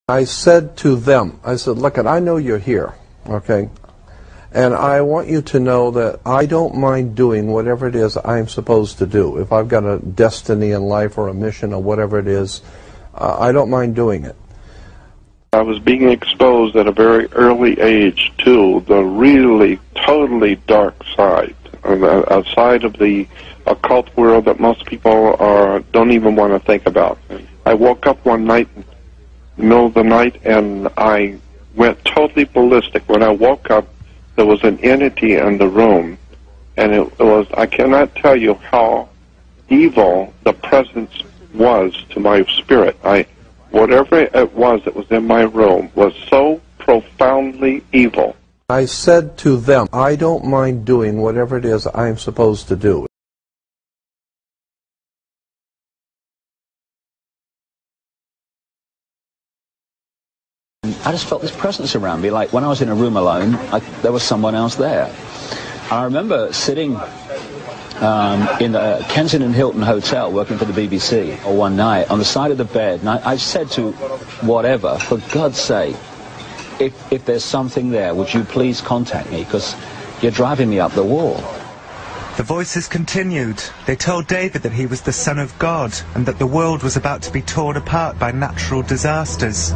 I said to them, I said, look, I know you're here, okay? And I want you to know that I don't mind doing whatever it is I'm supposed to do. If I've got a destiny in life or a mission or whatever it is, I don't mind doing it. I was being exposed at a very early age to the really totally dark side, a side of the occult world that most people don't even want to think about. I woke up one night, in the middle of the night, and I went totally ballistic. When I woke up, there was an entity in the room, and it was, I cannot tell you how evil the presence was to my spirit. Whatever it was that was in my room was so profoundly evil. I said to them, I don't mind doing whatever it is I'm supposed to do. I just felt this presence around me, like when I was in a room alone, there was someone else there. And I remember sitting in the Kensington Hilton Hotel working for the BBC one night on the side of the bed, and I said to whatever, for God's sake, if there's something there, would you please contact me, because you're driving me up the wall. The voices continued. They told David that he was the Son of God and that the world was about to be torn apart by natural disasters.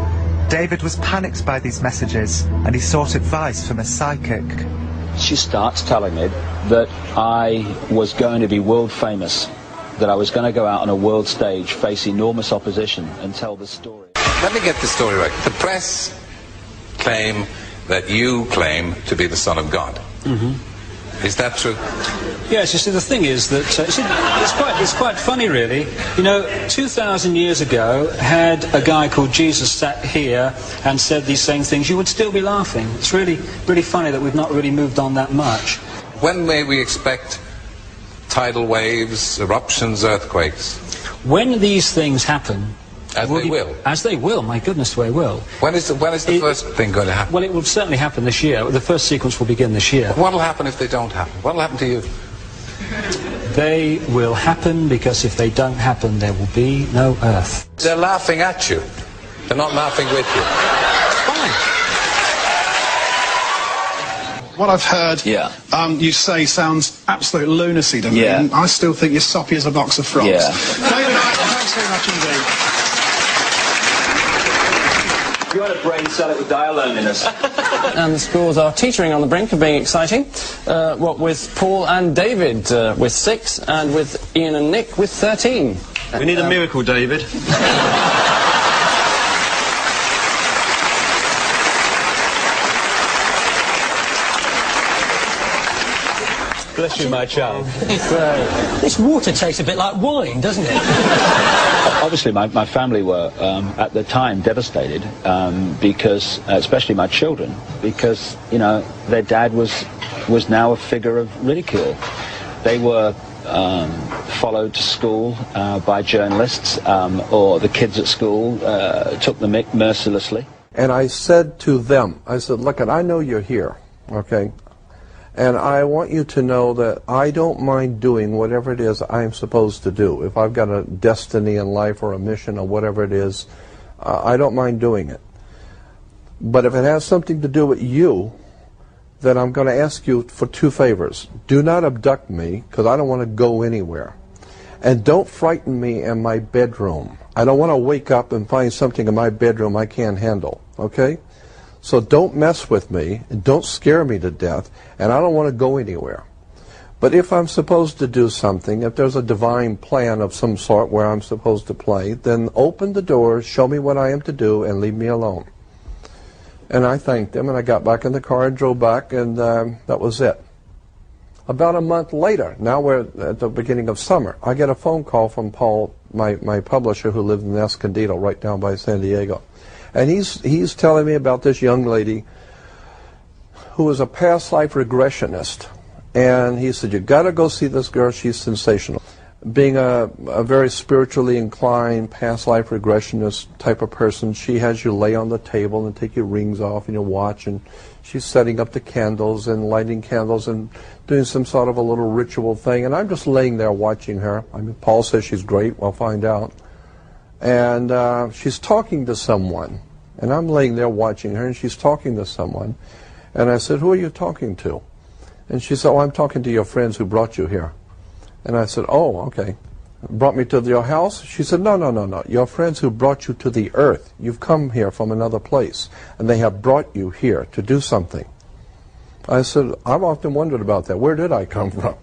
David was panicked by these messages, and he sought advice from a psychic. She starts telling me that I was going to be world famous, that I was going to go out on a world stage, face enormous opposition, and tell the story. Let me get the story right. The press claim that you claim to be the Son of God. Mm-hmm. Is that true? Yes, you see, the thing is that it's quite funny, really. You know, 2,000 years ago, had a guy called Jesus sat here and said these same things, you would still be laughing. It's really, really funny that we've not really moved on that much. When may we expect tidal waves, eruptions, earthquakes? When these things happen... As they will? As they will, my goodness, they will. When is the first thing going to happen? Well, it will certainly happen this year. The first sequence will begin this year. What will happen if they don't happen? What will happen to you? They will happen because if they don't happen, there will be no Earth. They're laughing at you. They're not laughing with you. Fine. What I've heard you say sounds absolute lunacy to me. And I still think you're soppy as a box of frogs. Yeah. David, thanks very much indeed. If you had a brain cell, it would die alone in us. And the scores are teetering on the brink of being exciting. What with Paul and David with 6, and with Ian and Nick with 13. We need a miracle, David. Bless you, my child. This water tastes a bit like wine, doesn't it? Obviously, my family were, at the time, devastated, because, especially my children, because, you know, their dad was now a figure of ridicule. They were followed to school by journalists, or the kids at school took them mercilessly. And I said to them, I said, look, I know you're here, okay? And I want you to know that I don't mind doing whatever it is I'm supposed to do. If I've got a destiny in life or a mission or whatever it is, I don't mind doing it. But if it has something to do with you, then I'm going to ask you for 2 favors. Do not abduct me, because I don't want to go anywhere. And don't frighten me in my bedroom. I don't want to wake up and find something in my bedroom I can't handle, okay? So don't mess with me, and don't scare me to death, and I don't want to go anywhere. But if I'm supposed to do something, if there's a divine plan of some sort where I'm supposed to play, then open the door, show me what I am to do, and leave me alone. And I thanked them, and I got back in the car and drove back, and that was it. About a month later, now we're at the beginning of summer, I get a phone call from Paul, my publisher, who lives in Escondido, right down by San Diego. And he's telling me about this young lady who is a past life regressionist. And he said, you got to go see this girl, she's sensational. Being a very spiritually inclined past life regressionist type of person, she has you lay on the table and take your rings off and your watch, and she's setting up the candles and lighting candles and doing some sort of a little ritual thing. And I'm just laying there watching her. I mean, Paul says she's great, we'll find out. And she's talking to someone. And I'm laying there watching her, and she's talking to someone. And I said, who are you talking to? And she said, oh, I'm talking to your friends who brought you here. And I said, oh, okay. Brought me to your house? She said, no, no, no, no. Your friends who brought you to the earth. You've come here from another place, and they have brought you here to do something. I said, I've often wondered about that. Where did I come from?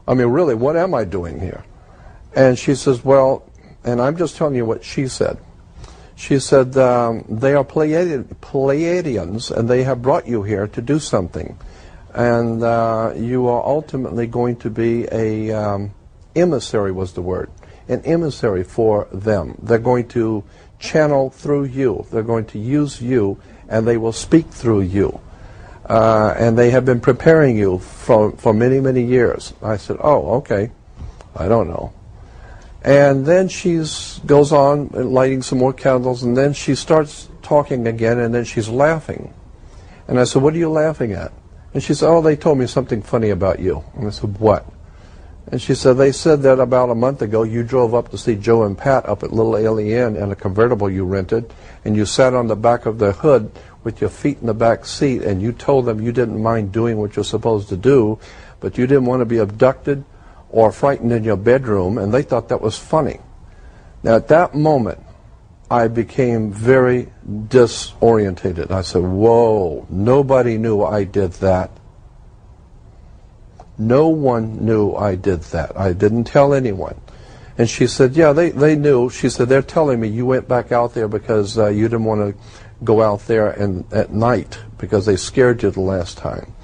I mean, really, what am I doing here? And she says, well, and I'm just telling you what she said. She said, they are Pleiadians, and they have brought you here to do something. And you are ultimately going to be a emissary, was the word, an emissary for them. They're going to channel through you. They're going to use you, and they will speak through you. And they have been preparing you for many, many years. I said, oh, okay. I don't know. And then she goes on lighting some more candles, and then she starts talking again, and then she's laughing. And I said, what are you laughing at? And she said, oh, they told me something funny about you. And I said, what? And she said, they said that about a month ago you drove up to see Joe and Pat up at Little Alien Inn in a convertible you rented, and you sat on the back of the hood with your feet in the back seat, and you told them you didn't mind doing what you're supposed to do, but you didn't want to be abducted or frightened in your bedroom, and they thought that was funny. Now, at that moment, I became very disorientated. I said, whoa, nobody knew I did that. No one knew I did that. I didn't tell anyone. And she said, yeah, they knew. She said, they're telling me you went back out there because you didn't want to go out there at night because they scared you the last time.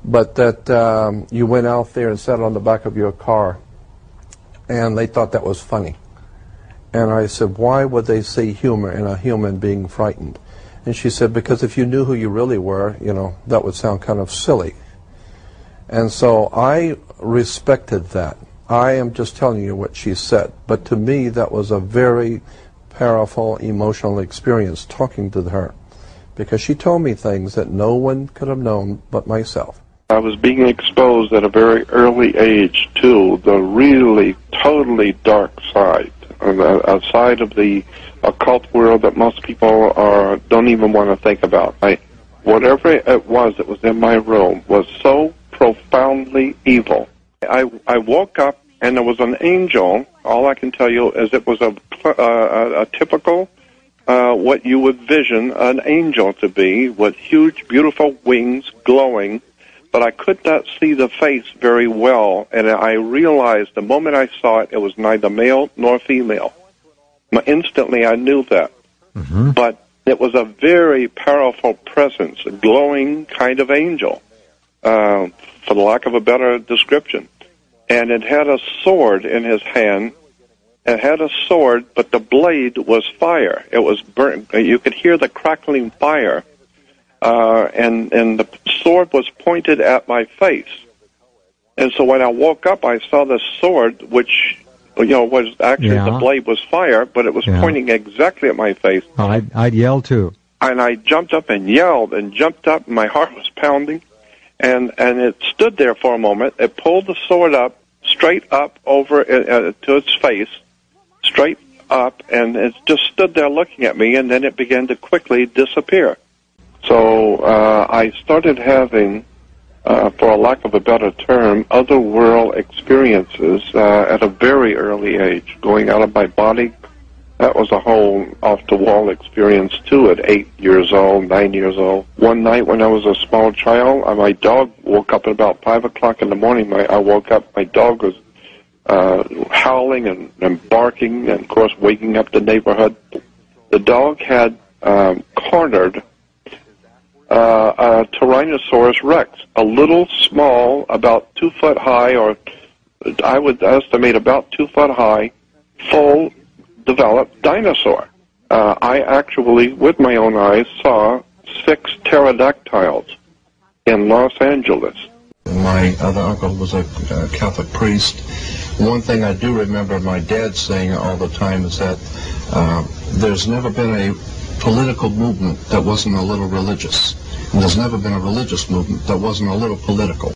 But that you went out there and sat on the back of your car, and they thought that was funny. And I said, why would they see humor in a human being frightened? And she said, because if you knew who you really were, you know, that would sound kind of silly. And so I respected that. I am just telling you what she said. But to me, that was a very powerful emotional experience talking to her, because she told me things that no one could have known but myself. I was being exposed at a very early age to the really totally dark side, a side of the occult world that most people don't even want to think about. Whatever it was that was in my room was so profoundly evil. I woke up and there was an angel. All I can tell you is it was a typical what you would vision an angel to be, with huge, beautiful wings glowing. But I could not see the face very well, and I realized the moment I saw it, it was neither male nor female. Instantly, I knew that. Mm-hmm. But it was a very powerful presence, a glowing kind of angel, for the lack of a better description. And it had a sword in his hand. It had a sword, but the blade was fire. It was burnt. You could hear the crackling fire. And the sword was pointed at my face. And so when I woke up, I saw the sword, which, you know, was actually, the blade was fire, but it was pointing exactly at my face. Oh, I'd yell too. And I jumped up and yelled and jumped up, and my heart was pounding. And it stood there for a moment. It pulled the sword up, straight up over to its face, straight up, and it just stood there looking at me, and then it began to quickly disappear. So I started having, for a lack of a better term, otherworld experiences at a very early age, going out of my body. That was a whole off-the-wall experience, too, at 8 years old, 9 years old. One night when I was a small child, my dog woke up at about 5 o'clock in the morning. I woke up, my dog was howling and barking, and, of course, waking up the neighborhood. The dog had cornered a Tyrannosaurus Rex, a little small, about 2 foot high, or I would estimate about 2 foot high, full developed dinosaur. I actually, with my own eyes, saw 6 pterodactyls in Los Angeles. My other uncle was a Catholic priest. One thing I do remember my dad saying all the time is that there's never been a political movement that wasn't a little religious. And there's never been a religious movement that wasn't a little political.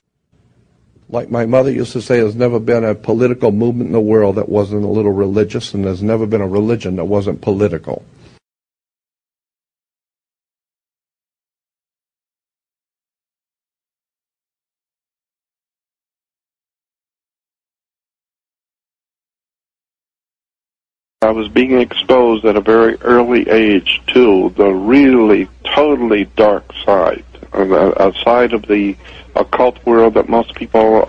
Like my mother used to say, there's never been a political movement in the world that wasn't a little religious, and there's never been a religion that wasn't political. I was being exposed at a very early age to the really totally dark side, a side of the occult world that most people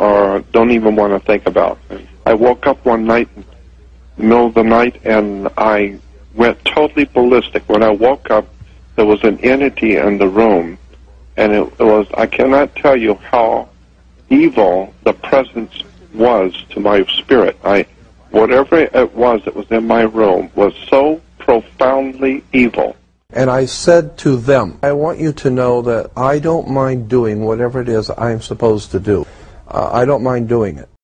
don't even want to think about. I woke up one night, in the middle of the night, and I went totally ballistic. When I woke up, there was an entity in the room, and it was, I cannot tell you how evil the presence was to my spirit. Whatever it was that was in my room was so profoundly evil. And I said to them, I want you to know that I don't mind doing whatever it is I'm supposed to do. I don't mind doing it.